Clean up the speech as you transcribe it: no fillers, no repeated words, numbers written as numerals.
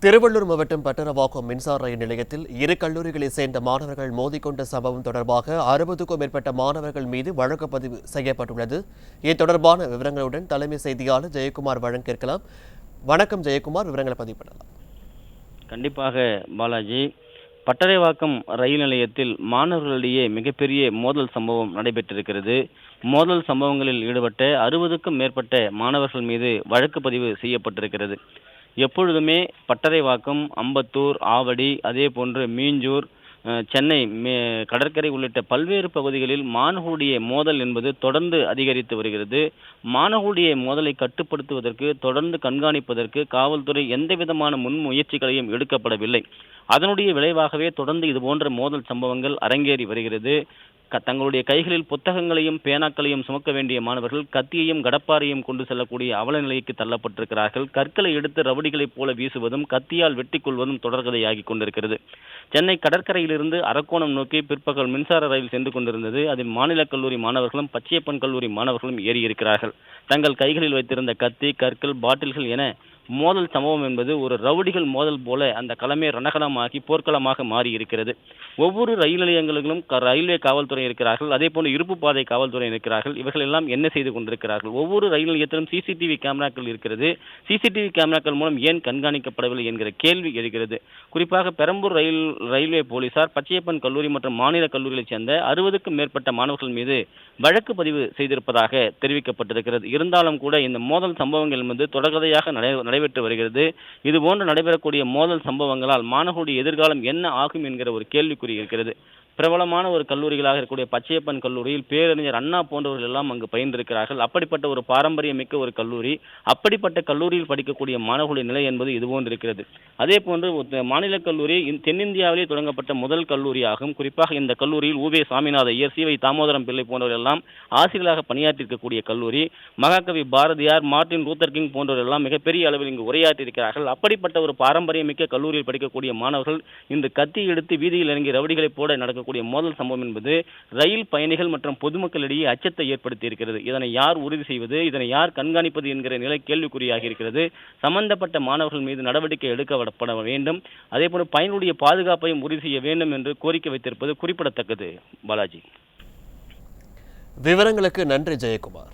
திருவள்ளூர் மாவட்டம் பட்டணவாக்கம் மின்சார ரயில் நிலையத்தில் இரு கல்லூரிகளைச் சேர்ந்த மாணவர்கள் மோதிக்கொண்ட சம்பவம் தொடர்பாக 60க்கும் மேற்பட்ட மாணவர்கள் மீது வழக்கு பதிவு செய்யப்பட்டுள்ளது. இது தொடர்பான விவரங்களுடன் தலைமை செய்தியாளர் ஜெயக்குமார் வழங்க கேட்கலாம். வணக்கம் ஜெயக்குமார், விவரங்களை பதிவு பண்ணலாம். கண்டிப்பாக பாலாஜி, பட்டறைவாக்கம் ரயில் நிலையத்தில் மாணவர்களிடையே மிகப்பெரிய மோதல் சம்பவம் நடைபெற்றிருக்கிறது. மோதல் சம்பவங்களில் ஈடுபட்ட 60க்கும் மேற்பட்ட மாணவர்கள் மீது வழக்கு பதிவு செய்யப்பட்டிருக்கிறது. எப்பொழுதுமே பட்டறைவாக்கம், அம்பத்தூர், ஆவடி, அதே போன்று மீஞ்சூர், சென்னை கடற்கரை உள்ளிட்ட பல்வேறு பகுதிகளில் மாணவர்களுடைய மோதல் என்பது தொடர்ந்து அதிகரித்து வருகிறது. மாணவர்களுடைய மோதலை கட்டுப்படுத்துவதற்கு, தொடர்ந்து கண்காணிப்பதற்கு காவல்துறை எந்தவிதமான முன்முயற்சிகளையும் எடுக்கப்படவில்லை. அதனுடைய விளைவாகவே தொடர்ந்து இதுபோன்ற மோதல் சம்பவங்கள் அரங்கேறி வருகிறது. தங்களுடைய கைகளில் புத்தகங்களையும் பேனாக்களையும் சுமக்க வேண்டிய மாணவர்கள் கத்தியையும் கடப்பாரையும் கொண்டு செல்லக்கூடிய அவல நிலைக்கு தள்ளப்பட்டிருக்கிறார்கள். கற்களை எடுத்து ரவுடிகளைப் போல வீசுவதும் கத்தியால் வெட்டி கொள்வதும் தொடர்கதையாகி கொண்டிருக்கிறது. சென்னை கடற்கரையிலிருந்து அரக்கோணம் நோக்கி பிற்பகல் மின்சார ரயில் சென்று கொண்டிருந்தது. அதில் மாநில கல்லூரி மாணவர்களும் பச்சையப்பன் கல்லூரி மாணவர்களும் ஏறியிருக்கிறார்கள். தங்கள் கைகளில் வைத்திருந்த கத்தி, கற்கள், பாட்டில்கள் என மோதல் சம்பவம் என்பது ஒரு ரவுடிகள் மோதல் போல அந்த களமே ரணகலமாகி போர்க்களமாக மாறி இருக்கிறது. ஒவ்வொரு ரயில் நிலையங்களிலும் ரயில்வே காவல்துறை இருக்கிறார்கள், அதே போன்று இருப்பு பாதை காவல்துறை இருக்கிறார்கள். இவர்கள் எல்லாம் என்ன செய்து கொண்டிருக்கிறார்கள்? ஒவ்வொரு ரயில் நிலையத்திலும் சிசிடிவி கேமராக்கள் இருக்கிறது. சிசிடிவி கேமராக்கள் மூலம் ஏன் கண்காணிக்கப்படவில்லை என்கிற கேள்வி எழுகிறது. குறிப்பாக பெரம்பூர் ரயில்வே போலீசார் பச்சையப்பன் கல்லூரி மற்றும் மாநில கல்லூரிகளைச் சேர்ந்த 60க்கும் மேற்பட்ட மாணவர்கள் மீது வழக்கு பதிவு செய்திருப்பதாக தெரிவிக்கப்பட்டிருக்கிறது. இருந்தாலும் கூட இந்த மோதல் சம்பவங்கள் என்பது தொடர்கதையாக நடைபெற்று வருகிறது. இதுபோன்று நடைபெறக்கூடிய மோதல் சம்பவங்களால் மாணவர்களுடைய எதிர்காலம் என்ன ஆகும் என்கிற ஒரு கேள்விக்குறி இருக்கிறது. பிரபலமான ஒரு கல்லூரிகளாக இருக்கக்கூடிய பச்சையப்பன் கல்லூரியில் பேரறிஞர் அண்ணா போன்றவர்கள் எல்லாம் அங்கு பயின்றிருக்கிறார்கள். அப்படிப்பட்ட ஒரு பாரம்பரியம் மிக்க ஒரு கல்லூரி. அப்படிப்பட்ட கல்லூரியில் படிக்கக்கூடிய மாணவர்களுடைய நிலை என்பது இதுபோன்று இருக்கிறது. அதே போன்று மாநில கல்லூரி தென்னிந்தியாவிலே தொடங்கப்பட்ட முதல் கல்லூரியாகும். குறிப்பாக இந்த கல்லூரியில் உவே சாமிநாத ஐயர், சி வை தாமோதரம் பிள்ளை போன்றவர்கள் எல்லாம் ஆசிரியர்களாக பணியாற்றியிருக்கக்கூடிய கல்லூரி. மகாகவி பாரதியார், மார்ட்டின் லூத்தர் கிங் போன்றவர்கள் எல்லாம் மிகப்பெரிய அளவில் இங்கு உரையாற்றியிருக்கிறார்கள். அப்படிப்பட்ட ஒரு பாரம்பரியம் மிக்க கல்லூரியில் படிக்கக்கூடிய மாணவர்கள் இன்று கத்தி எடுத்து வீதியில் இறங்கி ரவுடிகளைப் போல நடக்கக்கூடிய மோதல் சம்பவம் என்பது ரயில் பயணிகள் மற்றும் பொதுமக்களிடையே அச்சத்தை ஏற்படுத்தி இருக்கிறது. இதனை யார் உறுதி செய்வது, இதனை யார் கண்காணிப்பது என்கிற நிலை கேள்விக்குறியாகி இருக்கிறது. சம்பந்தப்பட்ட மாணவர்கள் மீது நடவடிக்கை எடுக்கப்பட வேண்டும். அதேபோல பயனுடைய பாதுகாப்பையும் உறுதி செய்ய வேண்டும் என்று கோரிக்கை வைத்திருப்பது குறிப்பிடத்தக்கது. பாலாஜி, விவரங்களுக்கு நன்றி ஜெயக்குமார்.